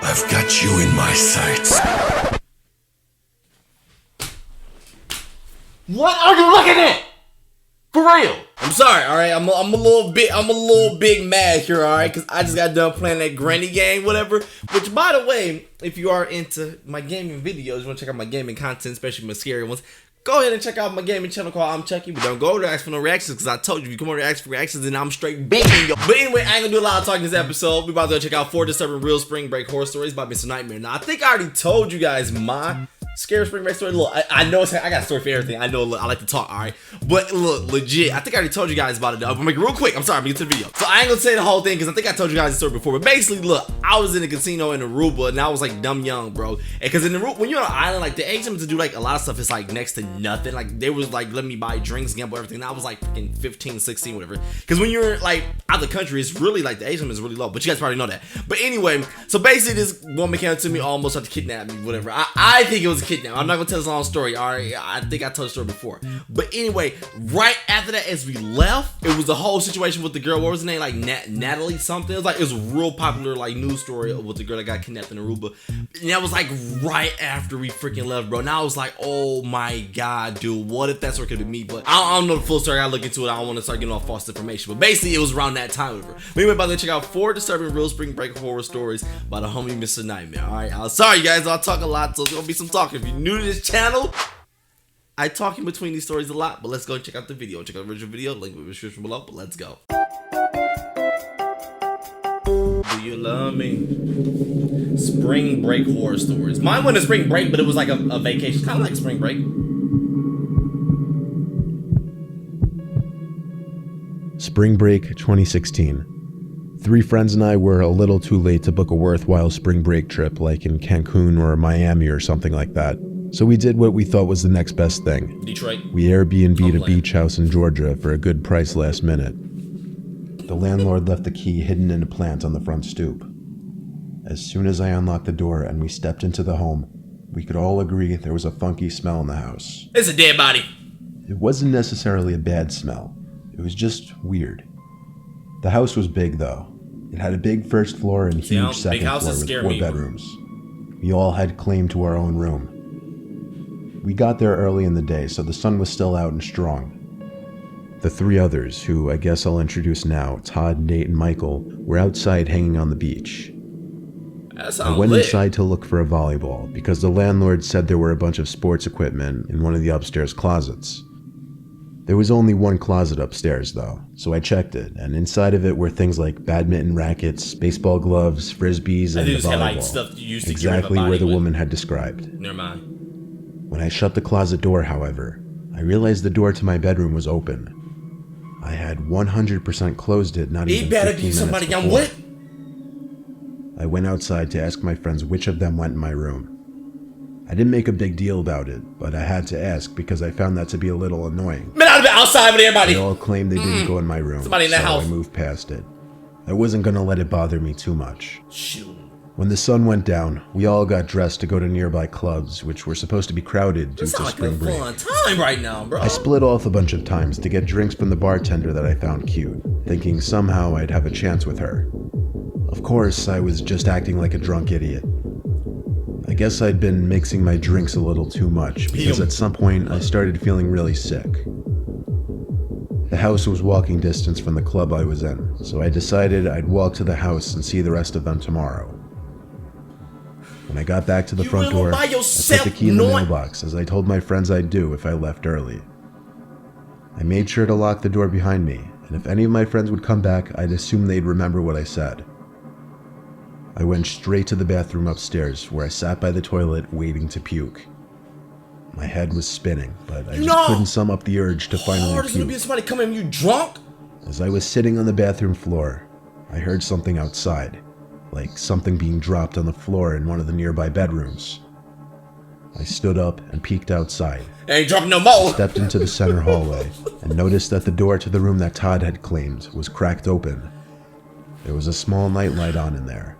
I've got you in my sights. What are you looking at? For real? I'm sorry, alright? I'm a little big mad here, alright? Because I just got done playing that granny game, whatever. Which, by the way, if you are into my gaming videos, you want to check out my gaming content, especially my scary ones, go ahead and check out my gaming channel called I'm Chucky. But don't go to ask for no reactions, because I told you, if you come over to ask for reactions, then I'm straight beating you. But anyway, I ain't gonna do a lot of talking this episode. We about to go check out 4 disturbing real spring break horror stories by Mr. Nightmare. Now, I think I already told you guys my scary spring break story. Look, I know I got a story for everything. I know, look, I like to talk, alright? But look, legit, I think I already told you guys about it. I'm gonna make it real quick. I'm sorry, I'm gonna get to the video. So I ain't gonna say the whole thing, because I think I told you guys the story before. But basically, look, I was in a casino in Aruba, and I was like dumb young, bro. And because in Aruba, when you're on an island, like, the age limit to do like a lot of stuff is like next to nothing. Like, they was like letting me buy drinks, gamble, everything. And I was like freaking 15, 16, whatever. Because when you're like out of the country, it's really like the age limit is really low. But you guys probably know that. But anyway, so basically this woman came up to me, almost had to kidnap me, whatever. I think it was a kidnap. I'm not gonna tell this long story, alright? I think I told the story before. But anyway, right after that, as we left, it was the whole situation with the girl. What was her name? Like Natalie something. It was a real popular like news story with the girl that got kidnapped in Aruba. And that was like right after we freaking left, bro. Now I was like, oh my god, dude, what if that's where it could be me? But I don't know the full story. I gotta look into it. I don't want to start getting all false information. But basically, it was around that time with her. But anyway, by the way, check out 4 disturbing real spring break horror stories by the homie Mr. Nightmare. Alright, I'm sorry guys, I'll talk a lot, so it's gonna be some talking. If you're new to this channel, I talk in between these stories a lot, but let's go check out the video. Check out the original video, link in the description below, but let's go. Do you love me? Spring break horror stories. Mine wasn't a spring break, but it was like a vacation. Kind of like spring break. Spring break 2016. 3 friends and I were a little too late to book a worthwhile spring break trip like in Cancun or Miami or something like that. So we did what we thought was the next best thing. Detroit. We Airbnb'd a beach house in Georgia for a good price last minute. The landlord left the key hidden in a plant on the front stoop. As soon as I unlocked the door and we stepped into the home, we could all agree there was a funky smell in the house. It's a dead body. It wasn't necessarily a bad smell. It was just weird. The house was big though. It had a big first floor and huge second floor with 4 bedrooms. We all had claim to our own room. We got there early in the day, so the sun was still out and strong. The 3 others, who I guess I'll introduce now, Todd, Nate, and Michael, were outside hanging on the beach. I went inside to look for a volleyball, because the landlord said there were a bunch of sports equipment in one of the upstairs closets. There was only one closet upstairs though, so I checked it, and inside of it were things like badminton rackets, baseball gloves, frisbees, and the volleyball. Stuff you used to exactly where the woman had described. Never mind. When I shut the closet door, however, I realized the door to my bedroom was open. I had 100% closed it, not even 15 minutes before. I went outside to ask my friends which of them went in my room. I didn't make a big deal about it, but I had to ask because I found that to be a little annoying. Man, I've been outside with everybody. They all claimed they didn't go in my room, Somebody in the house. I moved past it. I wasn't gonna let it bother me too much. Shoot. When the sun went down, we all got dressed to go to nearby clubs, which were supposed to be crowded due to spring break. Fun time right now, bro. I split off a bunch of times to get drinks from the bartender that I found cute, thinking somehow I'd have a chance with her. Of course, I was just acting like a drunk idiot. I guess I'd been mixing my drinks a little too much, because at some point I started feeling really sick. The house was walking distance from the club I was in, so I decided I'd walk to the house and see the rest of them tomorrow. When I got back to the front door, I put the key in the mailbox, as I told my friends I'd do if I left early. I made sure to lock the door behind me, and if any of my friends would come back, I'd assume they'd remember what I said. I went straight to the bathroom upstairs, where I sat by the toilet waiting to puke. My head was spinning, but I just couldn't sum up the urge to finally puke. There's gonna be somebody coming, you drunk? As I was sitting on the bathroom floor, I heard something outside, like something being dropped on the floor in one of the nearby bedrooms. I stood up and peeked outside. Ain't dropping no more. Stepped into the center hallway and noticed that the door to the room that Todd had claimed was cracked open. There was a small nightlight on in there,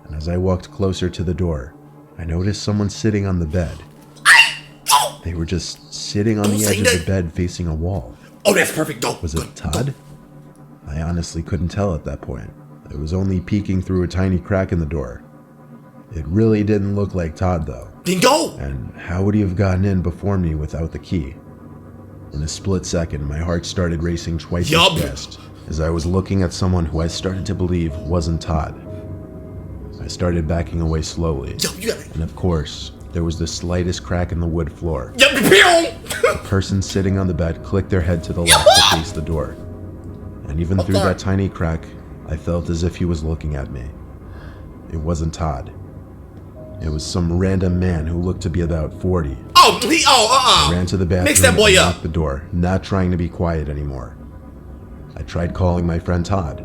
and as I walked closer to the door, I noticed someone sitting on the bed. They were just sitting on the edge of the bed facing a wall. Oh, that's perfect. Was it Todd? I honestly couldn't tell at that point. I was only peeking through a tiny crack in the door. It really didn't look like Todd though. Then go! And how would he have gotten in before me without the key? In a split second, my heart started racing twice as fast as I was looking at someone who I started to believe wasn't Todd. I started backing away slowly, and of course, there was the slightest crack in the wood floor. A person sitting on the bed clicked their head to the left to face the door. And even through that tiny crack, I felt as if he was looking at me. It wasn't Todd. It was some random man who looked to be about 40. I ran to the bathroom Mix that boy and up. locked the door, not trying to be quiet anymore. I tried calling my friend Todd,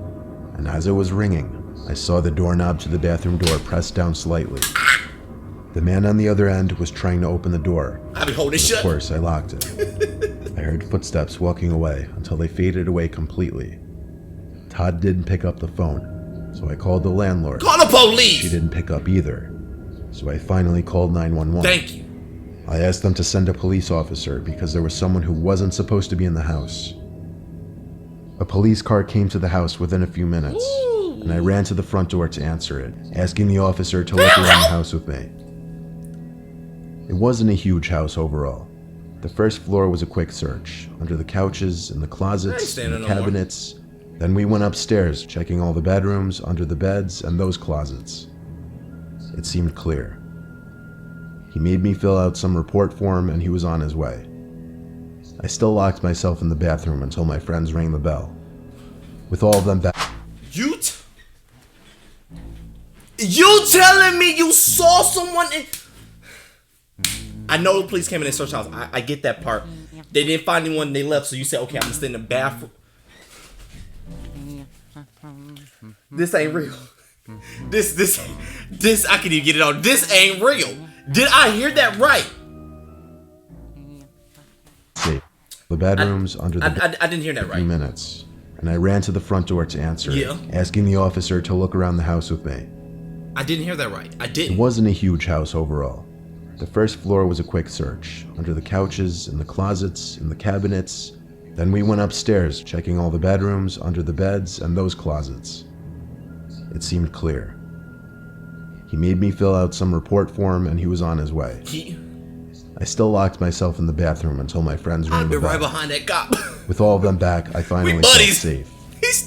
and as it was ringing, I saw the doorknob to the bathroom door pressed down slightly. The man on the other end was trying to open the door. Of course, I locked it. I heard footsteps walking away until they faded away completely. Todd didn't pick up the phone, so I called the landlord. Call the police! She didn't pick up either, so I finally called 911. Thank you. I asked them to send a police officer because there was someone who wasn't supposed to be in the house. A police car came to the house within a few minutes, and I ran to the front door to answer it, asking the officer to look around the house with me. It wasn't a huge house overall. The first floor was a quick search, under the couches, in the closets, in the cabinets. Then we went upstairs, checking all the bedrooms, under the beds, and those closets. It seemed clear. He made me fill out some report form, and he was on his way. I still locked myself in the bathroom until my friends rang the bell. With all of them back. You telling me you saw someone in... I know the police came in and searched the house. I get that part. They didn't find anyone, they left, so you said, okay, I'm gonna stay in the bathroom. This ain't real. This, I can even get it on. This ain't real. Did I hear that right? The bedrooms under the I didn't hear that right. A few minutes, and I ran to the front door to answer it, asking the officer to look around the house with me. I didn't hear that right. I didn't. It wasn't a huge house overall. The first floor was a quick search, under the couches, in the closets, in the cabinets. Then we went upstairs, checking all the bedrooms, under the beds, and those closets. It seemed clear. He made me fill out some report form, and he was on his way. I still locked myself in the bathroom until my friends rang the bell. I've been right behind that cop. With all of them back, I finally felt safe.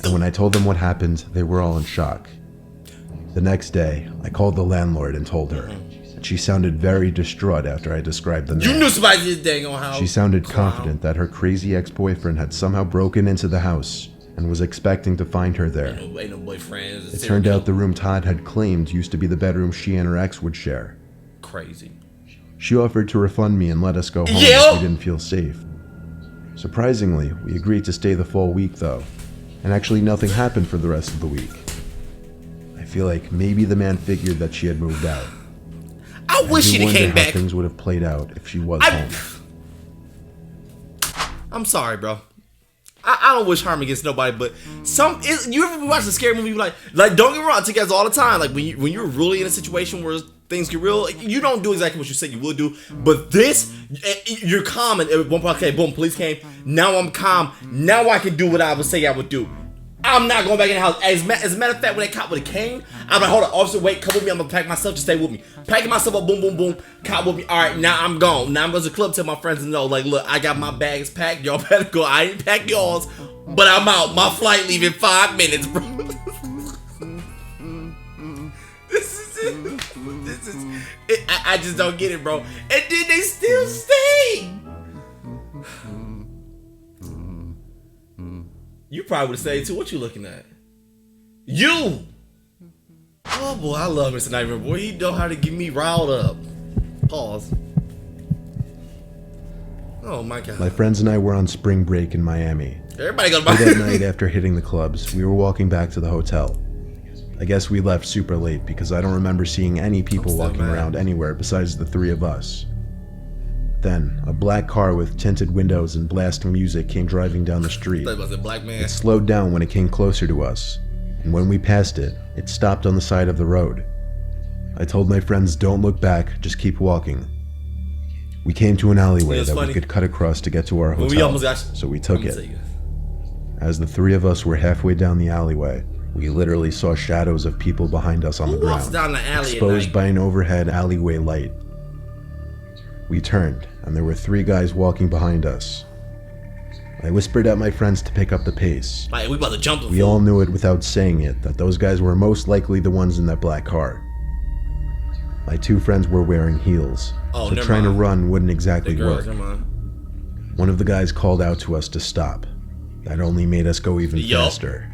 And when I told them what happened, they were all in shock. The next day, I called the landlord and told her. She sounded very distraught after I described the man. You knew somebody did dang on house. She sounded confident that her crazy ex-boyfriend had somehow broken into the house and was expecting to find her there. Ain't no boyfriend. It turned out the room Todd had claimed used to be the bedroom she and her ex would share. Crazy. She offered to refund me and let us go home if we didn't feel safe. Surprisingly, we agreed to stay the full week though, and actually nothing happened for the rest of the week. I feel like maybe the man figured that she had moved out. I wish she'd have came back. How things would have played out if she was home. I'm sorry, bro. I don't wish harm against nobody, but you ever watch a scary movie like don't get me wrong, I take guys all the time. Like when you're really in a situation where things get real, you don't do exactly what you said you would do. But this, you're calm, and at one point, okay, boom, police came. Now I'm calm. Now I can do what I would say I would do. I'm not going back in the house. As a matter of fact, when that cop would have came, I'm like, hold on, officer, wait, come with me. I'm gonna pack myself, just stay with me. Packing myself up, boom, boom, boom. Cop with me. All right, now I'm gone. Now I'm going to the club, tell my friends to know, like, look, I got my bags packed. Y'all better go. I ain't pack yours, but I'm out. My flight leave in 5 minutes, bro. This is it. I just don't get it, bro. And then they still stay. You probably would say too. What you looking at? You. Oh boy, I love Mr. Nightmare. Boy, he know how to get me riled up. Pause. Oh my god. My friends and I were on spring break in Miami. Everybody go to That night after hitting the clubs, we were walking back to the hotel. I guess we left super late because I don't remember seeing any people walking around anywhere besides the three of us. Then, a black car with tinted windows and blasting music came driving down the street. It slowed down when it came closer to us, and when we passed it, it stopped on the side of the road. I told my friends, don't look back, just keep walking. We came to an alleyway that we could cut across to get to our hotel, so we took it. As the three of us were halfway down the alleyway, We literally saw shadows of people behind us on the Who walks ground, down the alley exposed at by night? an overhead alleyway light. We turned, and there were 3 guys walking behind us. I whispered at my friends to pick up the pace. Like, we about to jump the We all knew it without saying it, that those guys were most likely the ones in that black car. My 2 friends were wearing heels, so never trying to mind. run wouldn't exactly The girls, work. never mind. One of the guys called out to us to stop. That only made us go even Yo. faster.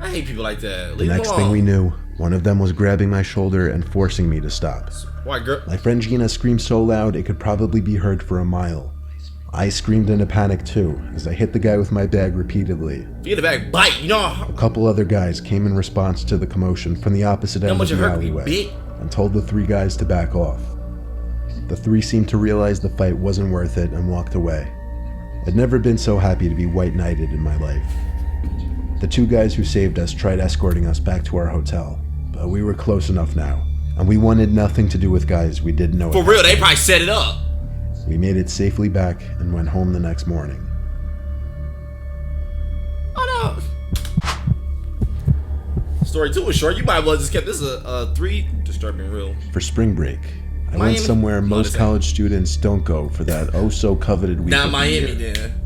I hate people like that. The Leave them next thing alone. we knew, one of them was grabbing my shoulder and forcing me to stop. White girl. My friend Gina screamed so loud it could probably be heard for a mile. I screamed in a panic too, as I hit the guy with my bag repeatedly. Get the back, bite. You know how A couple other guys came in response to the commotion from the opposite end of much it the hurt me, alleyway bitch. and told the 3 guys to back off. The 3 seemed to realize the fight wasn't worth it and walked away. I'd never been so happy to be white knighted in my life. The 2 guys who saved us tried escorting us back to our hotel, but we were close enough now, and we wanted nothing to do with guys we didn't know. For real, they probably set it up. We made it safely back and went home the next morning. Oh no. Story 2 is short. You might as well just kept this a 3 disturbing real. For spring break, I Miami? went somewhere No, most this ain't. college students don't go for that oh-so-coveted week Not of the Miami year. then.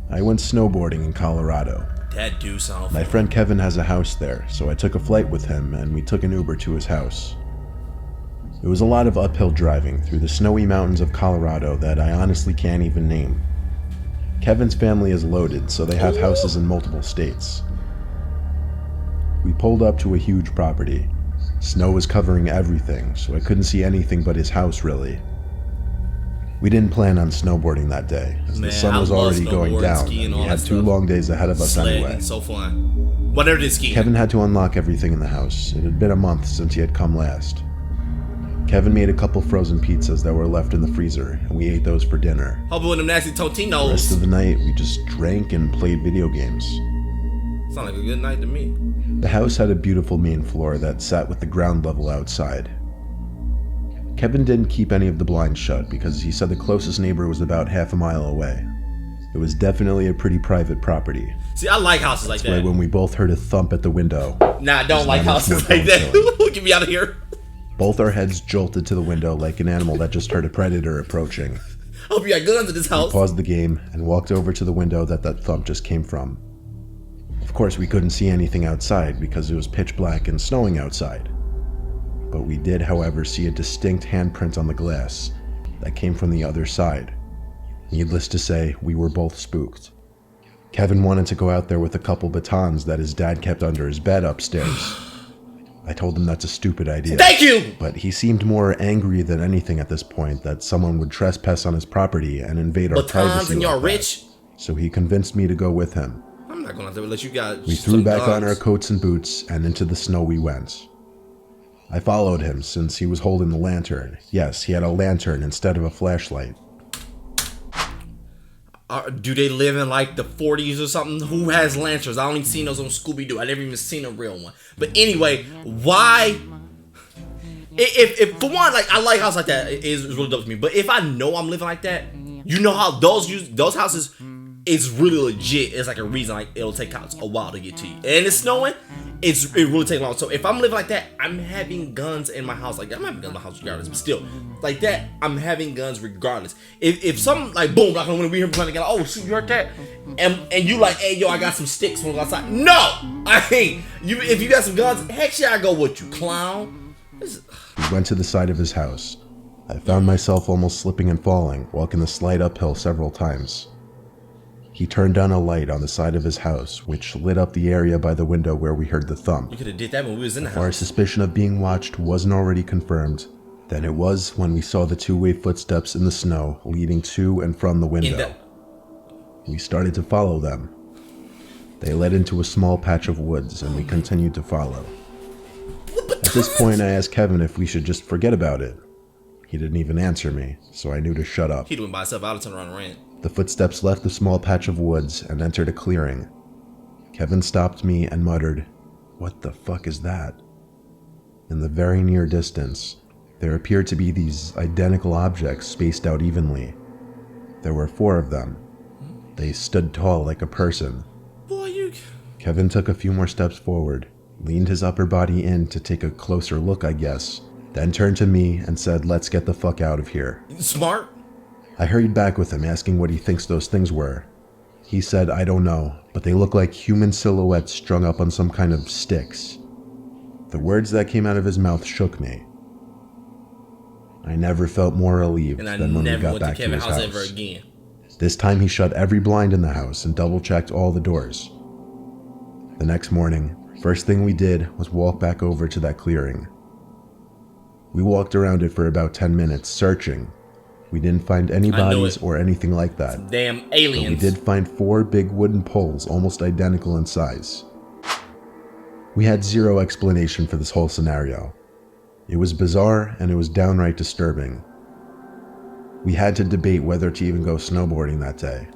I went snowboarding in Colorado. That do sound My fun. friend Kevin has a house there, so I took a flight with him and we took an Uber to his house. It was a lot of uphill driving through the snowy mountains of Colorado that I honestly can't even name. Kevin's family is loaded, so they have houses in multiple states. We pulled up to a huge property. Snow was covering everything, so I couldn't see anything but his house really. We didn't plan on snowboarding that day, as Man, the sun I was love already going snowboarding, down, skiing, and all we had that 2 stuff. long days ahead of us Sledding, anyway. so fun. Whatever this ski. Kevin had to unlock everything in the house. It had been a month since he had come last. Kevin made a couple frozen pizzas that were left in the freezer, and we ate those for dinner. Hope with them nasty The rest Totinos. of the night, we just drank and played video games. Sound like a good night to me. The house had a beautiful main floor that sat with the ground level outside. Kevin didn't keep any of the blinds shut because he said the closest neighbor was about half a mile away. It was definitely a pretty private property. See, I like houses like That's why that. when we both heard a thump at the window, Nah, I don't like not much houses more like that. bone Get me out of here. both our heads jolted to the window like an animal that just heard a predator approaching. Hope you got guns in this house. Paused the game and walked over to the window that thump just came from. Of course, we couldn't see anything outside because it was pitch black and snowing outside. But we did, however, see a distinct handprint on the glass that came from the other side. Needless to say, we were both spooked. Kevin wanted to go out there with a couple batons that his dad kept under his bed upstairs. I told him that's a stupid idea. Thank you. But he seemed more angry than anything at this point that someone would trespass on his property and invade our Batons privacy. and y'all like that. rich. So he convinced me to go with him. I'm not gonna have to let you guys. We threw back on our coats and boots and into the snow we went. I followed him since he was holding the lantern. Yes, he had a lantern instead of a flashlight. Do they live in like the 40s or something? Who has lanterns? I only seen those on Scooby-Doo. I never even seen a real one. But anyway, why? If for one, like I like houses like that. It's really dope to me. But if I know I'm living like that, you know how those houses, it's really legit. It's like a reason like it'll take us a while to get to you. And it's snowing. It really takes long. So if I'm living like that, I'm having guns in my house. Like I'm having guns in my house regardless. But still, like that, I'm having guns regardless. If something like boom, like when we hear playing together, oh shoot, you heard that? And you like, hey yo, I got some sticks from outside. No, I ain't. You if you got some guns, heck yeah, I go with you, clown. We went to the side of his house. I found myself almost slipping and falling, walking the slight uphill several times. He turned on a light on the side of his house, which lit up the area by the window where we heard the thump. You could have did that when we was in the Our house. suspicion of being watched wasn't already confirmed. Then it was when we saw the two-way footsteps in the snow leading to and from the window. We started to follow them. They led into a small patch of woods, and we continued to follow. At this point, I asked Kevin if we should just forget about it. He didn't even answer me, so I knew to shut up. He'd went by himself. I'd have turned around and ran. The footsteps left the small patch of woods and entered a clearing. Kevin stopped me and muttered, "What the fuck is that?" In the very near distance, there appeared to be these identical objects spaced out evenly. There were 4 of them. They stood tall like a person. Boy, you. Kevin took a few more steps forward. leaned his upper body in to take a closer look, I guess, then turned to me and said, "Let's get the fuck out of here." Smart. I hurried back with him, asking what he thinks those things were. He said, "I don't know, but they look like human silhouettes strung up on some kind of sticks." The words that came out of his mouth shook me. I never felt more relieved than when we got back to his house. Ever again. This time he shut every blind in the house and double-checked all the doors. The next morning, first thing we did was walk back over to that clearing. We walked around it for about 10 minutes, searching. We didn't find any bodies or anything like that. Some damn aliens. But we did find 4 big wooden poles, almost identical in size. We had zero explanation for this whole scenario. It was bizarre and it was downright disturbing. We had to debate whether to even go snowboarding that day.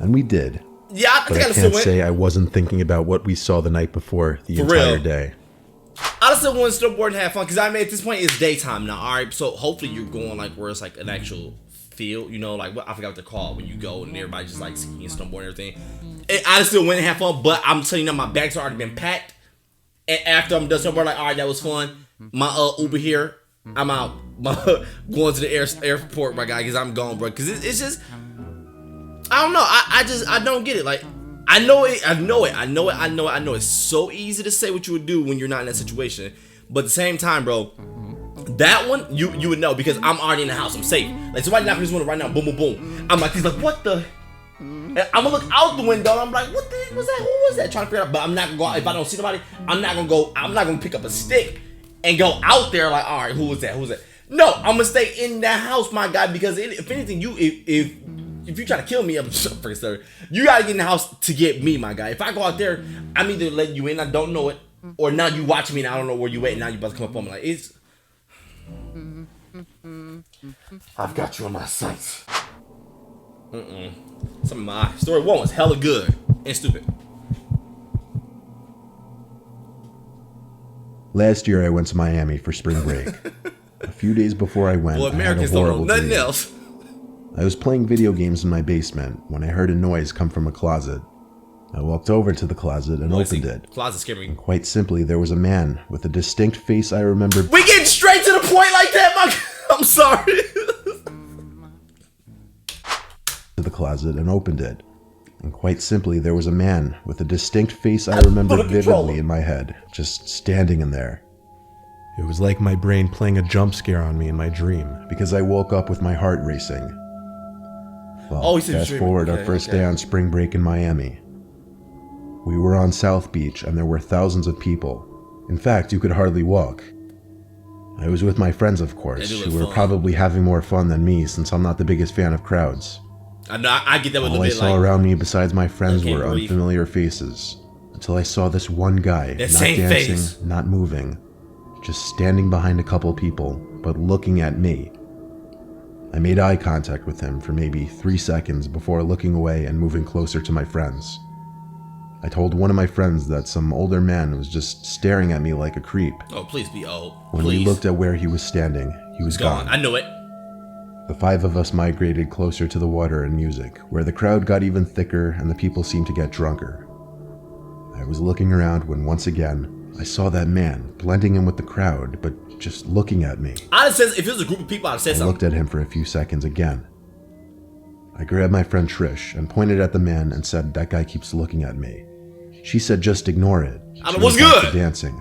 And we did. Yeah, I But think I can't say I wasn't thinking about what we saw the night before the entire day. I still want to snowboard and have fun, because I mean, at this point, it's daytime now, alright? So hopefully you're going like where it's like an actual field, you know, like I forgot what they're called when you go and everybody just like skiing and snowboarding and everything. And I still went and have fun, but I'm telling you now, my bags already been packed. And after I'm done snowboarding, like, alright, that was fun. My Uber here, I'm out. Going to the airport, my guy, because I'm gone, bro. Because it's just, I don't know. I don't get it. Like, I know it's so easy to say what you would do when you're not in that situation. But at the same time, bro, that one, you would know, because I'm already in the house. I'm safe. Like, somebody knocking this window right now, boom, boom, boom. I'm like, he's like, what the? And I'm gonna look out the window and I'm like, what the heck was that? Who was that? Trying to figure out. But I'm not gonna go out. If I don't see nobody, I'm not gonna pick up a stick and go out there like, all right, who was that? Who was that? No, I'm gonna stay in that house, my guy, because if anything, if you try to kill me, I'm freaking sorry. You gotta get in the house to get me, my guy. If I go out there, I'm either letting you in, I don't know it, or now you watch me and I don't know where you at, and now you about to come up on me. Like, it's, I've got you on my sights. Some of my story 1 was hella good and stupid. Last year I went to Miami for spring break. A few days before I went, Well, Americans don't know nothing else. I was playing video games in my basement when I heard a noise come from a closet. I walked over to the closet and opened it. Closet scared me. And quite simply, there was a man with a distinct face I remember. We getting straight to the point like that, my. I'm sorry. To the closet and opened it. And quite simply, there was a man with a distinct face I remember vividly in my head, just standing in there. It was like my brain playing a jump scare on me in my dream, because I woke up with my heart racing. Well, fast forward our first day on spring break in Miami. We were on South Beach and there were thousands of people. In fact, you could hardly walk. I was with my friends, of course, who were probably having more fun than me since I'm not the biggest fan of crowds. I get that with all I saw around me besides my friends were unfamiliar faces, until I saw this one guy, not dancing, not moving, just standing behind a couple people, but looking at me. I made eye contact with him for maybe 3 seconds before looking away and moving closer to my friends. I told one of my friends that some older man was just staring at me like a creep. Oh, please be old. When we looked at where he was standing, he was gone. I knew it. The 5 of us migrated closer to the water and music, where the crowd got even thicker and the people seemed to get drunker. I was looking around when once again, I saw that man blending in with the crowd, but just looking at me. I'd have said, if it was a group of people, I'd have said something. I looked at him for a few seconds again. I grabbed my friend Trish and pointed at the man and said, "That guy keeps looking at me." She said, "Just ignore it." What's good? Dancing.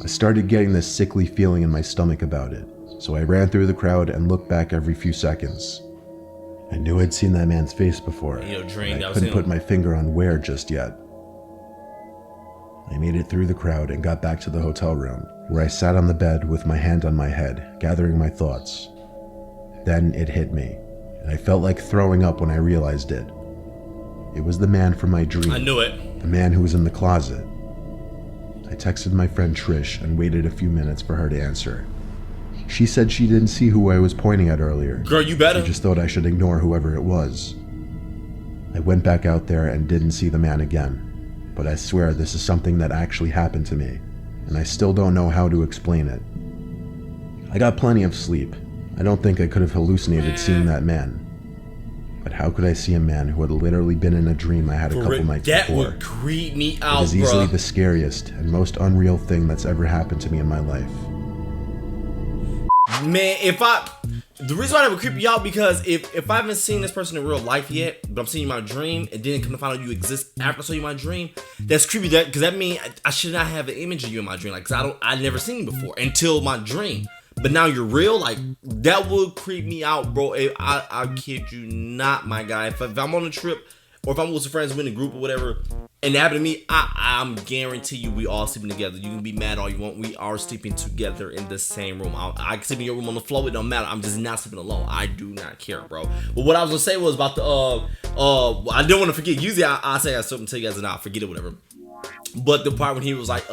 I started getting this sickly feeling in my stomach about it, so I ran through the crowd and looked back every few seconds. I knew I'd seen that man's face before, but I couldn't put my finger on where just yet. I made it through the crowd and got back to the hotel room, where I sat on the bed with my hand on my head, gathering my thoughts. Then it hit me, and I felt like throwing up when I realized it. It was the man from my dream. I knew it. The man who was in the closet. I texted my friend Trish and waited a few minutes for her to answer. She said she didn't see who I was pointing at earlier. Girl, you better. She just thought I should ignore whoever it was. I went back out there and didn't see the man again. But I swear this is something that actually happened to me, and I still don't know how to explain it. I got plenty of sleep. I don't think I could have hallucinated seeing that man. But how could I see a man who had literally been in a dream I had a couple nights that before? would creep me It out, is easily bro. the scariest and most unreal thing that's ever happened to me in my life. Man, the reason why that would creep you out, because if I haven't seen this person in real life yet, but I'm seeing you in my dream, and then come to find out you exist after I saw you in my dream, that's creepy. Because that means I should not have an image of you in my dream, like, cause I never seen you before until my dream. But now you're real, like, that would creep me out, bro. I kid you not, my guy. If I'm on a trip, or if I'm with some friends in a group or whatever, and it happened to me, I'm guarantee you we all sleeping together. You can be mad all you want. We are sleeping together in the same room. I can sleep in your room on the floor. It don't matter. I'm just not sleeping alone. I do not care, bro. But what I was gonna say was about the I didn't want to forget. Usually I say I have something to tell you guys and I'll forget it, whatever. But the part when he was like,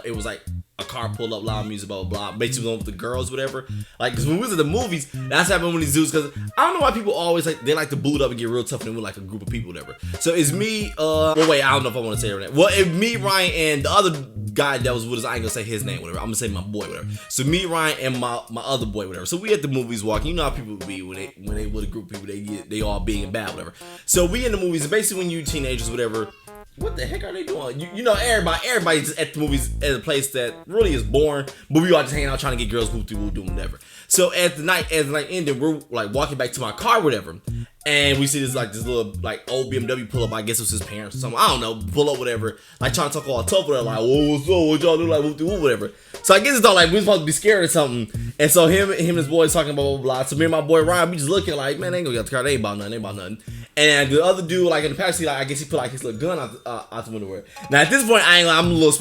it was like a car pulled up, loud music, blah blah blah. Basically, with the girls, whatever. Like, cause when we was at the movies, that's happened when these dudes. Cause I don't know why people always like they like to boot up and get real tough and with like a group of people, whatever. So it's me. Well, wait, I don't know if I want to say her name. Well, if me, Ryan, and the other guy that was with us, I ain't gonna say his name, whatever. I'm gonna say my boy, whatever. So me, Ryan, and my other boy, whatever. So we at the movies walking. You know how people be when they with a group of people, they all big and bad, whatever. So we in the movies. Basically, when you teenagers, whatever. What the heck are they doing? You know, everybody's at the movies at a place that really is boring, but we all just hanging out trying to get girls who do whatever. So as the night ended, we're like walking back to my car, whatever, and we see this little like old BMW pull up. I guess it was his parents or something. I don't know. Pull up, whatever. Like trying to talk all tough with her, like, whoa, what's up? What y'all do? Like, whatever. So I guess it's all like we're supposed to be scared or something. And so him and his boys talking about blah blah blah. So me and my boy Ryan, we just looking like, man, they ain't gonna get the car. They ain't about nothing. And the other dude, like in the passenger seat, like, I guess he put like his little gun out the window. Now at this point, I'm a little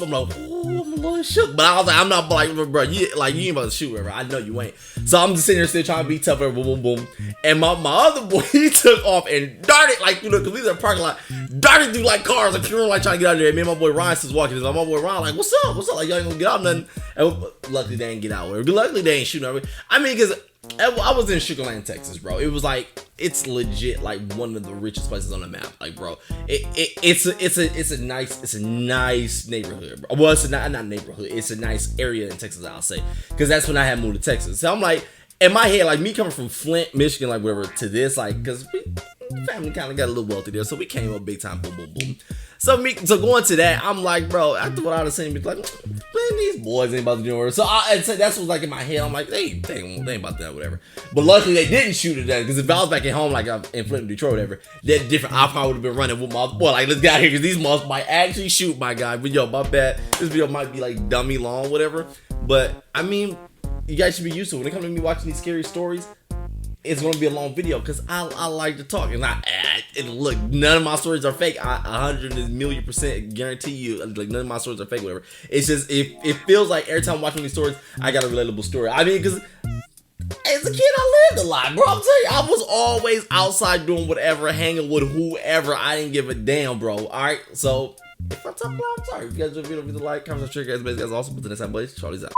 shook. But I was like, I'm not like, bro, you ain't about to shoot, whatever. I know you ain't. So I'm just sitting there still trying to be tough, boom, boom, boom. And my other boy, he took off and darted like through cause we was in the parking lot, darted through like cars, like pure like trying to get out of there. And me and my boy Ryan was walking. So my boy Ryan like, what's up? Like y'all ain't gonna get out nothing. And luckily they ain't get out. Whatever. Luckily they ain't shooting. I mean, cause I was in Sugar Land, Texas, bro. It was like it's legit like one of the richest places on the map. Like, bro, it's a nice neighborhood, bro. Well, it's not neighborhood. It's a nice area in Texas, I'll say, because that's when I had moved to Texas. So I'm like, in my head, like me coming from Flint, Michigan, like whatever, to this, like, because family kind of got a little wealthy there, so we came up big time, boom, boom, boom. So going to that, I'm like, bro, after what I was saying, like, man, these boys ain't about to do it. So that's what's like in my head. I'm like, they ain't about that, whatever. But luckily they didn't shoot it then, because if I was back at home, like in Flint, Detroit, whatever, that different. I probably would have been running with my boy, like, let's get out here, because these moths might actually shoot my guy. But yo, my bad. This video might be like dummy long, whatever. But I mean, you guys should be used to it. When it comes to me watching these scary stories, it's gonna be a long video because I like to talk, and look, none of my stories are fake. 100,000,000% guarantee you, like, none of my stories are fake, whatever. It's just it feels like every time I'm watching these stories, I got a relatable story. I mean, because as a kid, I lived a lot, bro. I'm telling you, I was always outside doing whatever, hanging with whoever. I didn't give a damn, bro. All right, so if I talk loud, I'm sorry. If you guys enjoy the video, leave a like, comment, subscribe, guys. Guys, awesome. But the next time, boys, Charlie's out.